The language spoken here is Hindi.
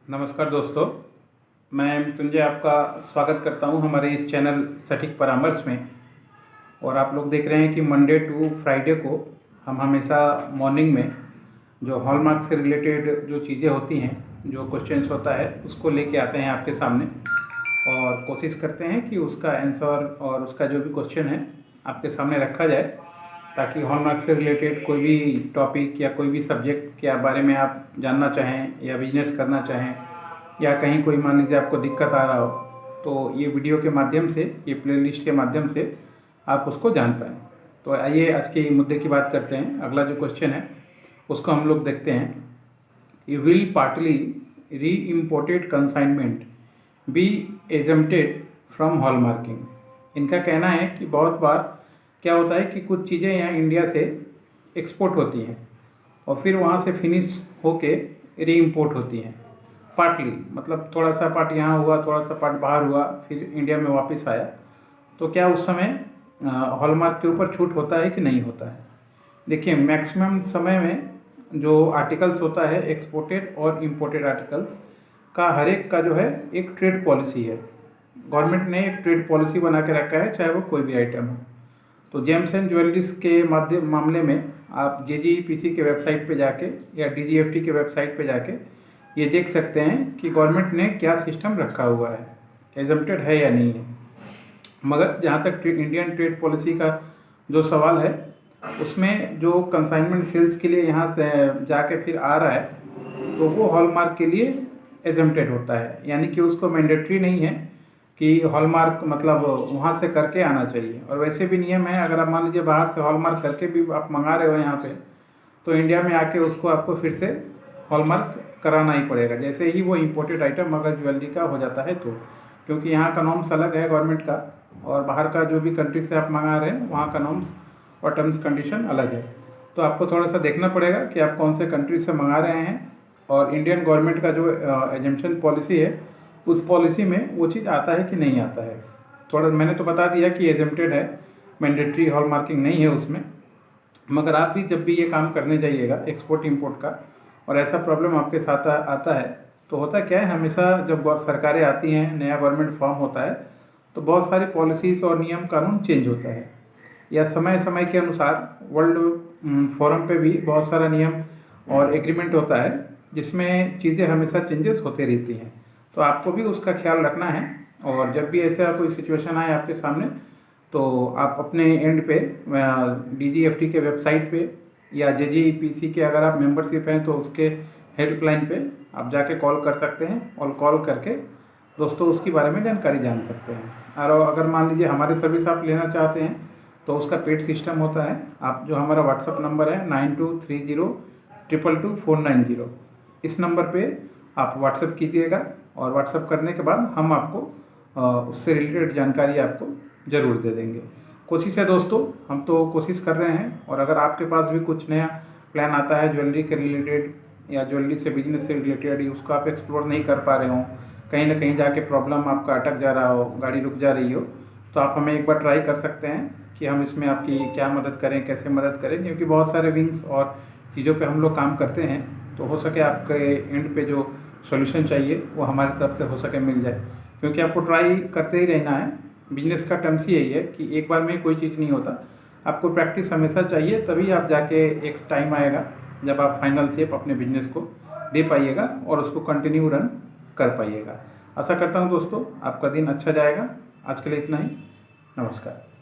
नमस्कार दोस्तों, मैं मृत्युंजय आपका स्वागत करता हूं हमारे इस चैनल सटीक परामर्श में। और आप लोग देख रहे हैं कि मंडे टू फ्राइडे को हम हमेशा मॉर्निंग में जो हॉलमार्क से रिलेटेड जो चीज़ें होती हैं, जो क्वेश्चंस होता है, उसको लेके आते हैं आपके सामने और कोशिश करते हैं कि उसका आंसर और उसका जो भी क्वेश्चन है आपके सामने रखा जाए, ताकि हॉलमार्क से रिलेटेड कोई भी टॉपिक या कोई भी सब्जेक्ट के बारे में आप जानना चाहें या बिजनेस करना चाहें या कहीं कोई मान लीजिए आपको दिक्कत आ रहा हो, तो ये वीडियो के माध्यम से, ये प्लेलिस्ट के माध्यम से आप उसको जान पाएँ। तो आइए आज के मुद्दे की बात करते हैं। अगला जो क्वेश्चन है उसको हम लोग देखते हैं। You will partly reimported consignment be exempted from hallmarking. इनका कहना है कि बहुत बार क्या होता है कि कुछ चीज़ें यहाँ इंडिया से एक्सपोर्ट होती हैं और फिर वहाँ से फिनिश होके री इम्पोर्ट होती हैं। पार्टली मतलब थोड़ा सा पार्ट यहाँ हुआ, थोड़ा सा पार्ट बाहर हुआ, फिर इंडिया में वापस आया। तो क्या उस समय हॉलमार्क के ऊपर छूट होता है कि नहीं होता है? देखिए, मैक्सिमम समय में जो आर्टिकल्स होता है एक्सपोर्टेड और इम्पोर्टेड आर्टिकल्स का, हर एक का जो है एक ट्रेड पॉलिसी है। गवर्नमेंट ने एक ट्रेड पॉलिसी बना के रखा है, चाहे वो कोई भी आइटम हो। तो जेम्स एंड ज्वेलरीज के मामले में आप JGPC के वेबसाइट पे जाके या DGFT के वेबसाइट पे जाके ये देख सकते हैं कि गवर्नमेंट ने क्या सिस्टम रखा हुआ है, एजम्प्टेड है या नहीं है। मगर जहाँ तक इंडियन ट्रेड पॉलिसी का जो सवाल है, उसमें जो कंसाइनमेंट सेल्स के लिए यहाँ से जाके फिर आ रहा है, तो वो हॉलमार्क के लिए एजम्प्टेड होता है। यानी कि उसको मैंडेटरी नहीं है कि हॉलमार्क मतलब वहाँ से करके आना चाहिए। और वैसे भी नियम है, अगर आप मान लीजिए बाहर से हॉलमार्क करके भी आप मंगा रहे हो यहाँ पे, तो इंडिया में आके उसको आपको फिर से हॉलमार्क कराना ही पड़ेगा, जैसे ही वो इम्पोर्टेड आइटम अगर ज्वेलरी का हो जाता है तो। क्योंकि यहाँ का नॉर्म्स अलग है गवर्नमेंट का, और बाहर का जो भी कंट्री से आप मंगा रहे हैं वहाँ का नॉर्म्स और टर्म्स कंडीशन अलग है। तो आपको थोड़ा सा देखना पड़ेगा कि आप कौन से कंट्री से मंगा रहे हैं, और इंडियन गवर्नमेंट का जो एजम्पशन पॉलिसी है, उस पॉलिसी में वो चीज़ आता है कि नहीं आता है। थोड़ा मैंने तो बता दिया कि एजम्प्टेड है, मैंडेटरी हॉलमार्किंग नहीं है उसमें। मगर आप भी जब भी ये काम करने जाइएगा एक्सपोर्ट इंपोर्ट का, और ऐसा प्रॉब्लम आपके साथ आता है, तो होता क्या है, हमेशा जब सरकारें आती हैं, नया गवर्नमेंट फॉर्म होता है, तो बहुत सारे पॉलिसीज़ और नियम कानून चेंज होता है, या समय समय के अनुसार वर्ल्ड फोरम पे भी बहुत सारा नियम और एग्रीमेंट होता है, जिसमें चीज़ें हमेशा चेंजेस होते रहती हैं। तो आपको भी उसका ख्याल रखना है। और जब भी ऐसा कोई सिचुएशन आए आपके सामने, तो आप अपने एंड पे DGFT के वेबसाइट पे या JGPC के अगर आप मेंबरशिप हैं तो उसके हेल्पलाइन पे आप जाके कॉल कर सकते हैं, और कॉल करके दोस्तों उसके बारे में जानकारी जान सकते हैं। और अगर मान लीजिए हमारी सर्विस आप लेना चाहते हैं, तो उसका पेड सिस्टम होता है। आप जो हमारा व्हाट्सअप नंबर है 9230222490, इस नंबर पे आप व्हाट्सअप कीजिएगा, और व्हाट्सअप करने के बाद हम आपको उससे रिलेटेड जानकारी आपको ज़रूर दे देंगे। कोशिश है दोस्तों, हम तो कोशिश कर रहे हैं। और अगर आपके पास भी कुछ नया प्लान आता है ज्वेलरी के रिलेटेड या ज्वेलरी से बिजनेस से रिलेटेड, उसको आप एक्सप्लोर नहीं कर पा रहे हो, कहीं ना कहीं जाके प्रॉब्लम आपका अटक जा रहा हो, गाड़ी रुक जा रही हो, तो आप हमें एक बार ट्राई कर सकते हैं कि हम इसमें आपकी क्या मदद करें, कैसे मदद करें। क्योंकि बहुत सारे विंग्स और चीज़ों पे हम लोग काम करते हैं, तो हो सके आपके एंड पे जो सॉल्यूशन चाहिए वो हमारी तरफ से हो सके मिल जाए। क्योंकि आपको ट्राई करते ही रहना है। बिजनेस का टर्म्स ही यही है कि एक बार में कोई चीज़ नहीं होता, आपको प्रैक्टिस हमेशा चाहिए, तभी आप जाके एक टाइम आएगा जब आप फाइनल शेप अपने बिजनेस को दे पाइएगा और उसको कंटिन्यू रन कर पाइएगा। आशा करता हूँ दोस्तों आपका दिन अच्छा जाएगा। आज के लिए इतना ही। नमस्कार।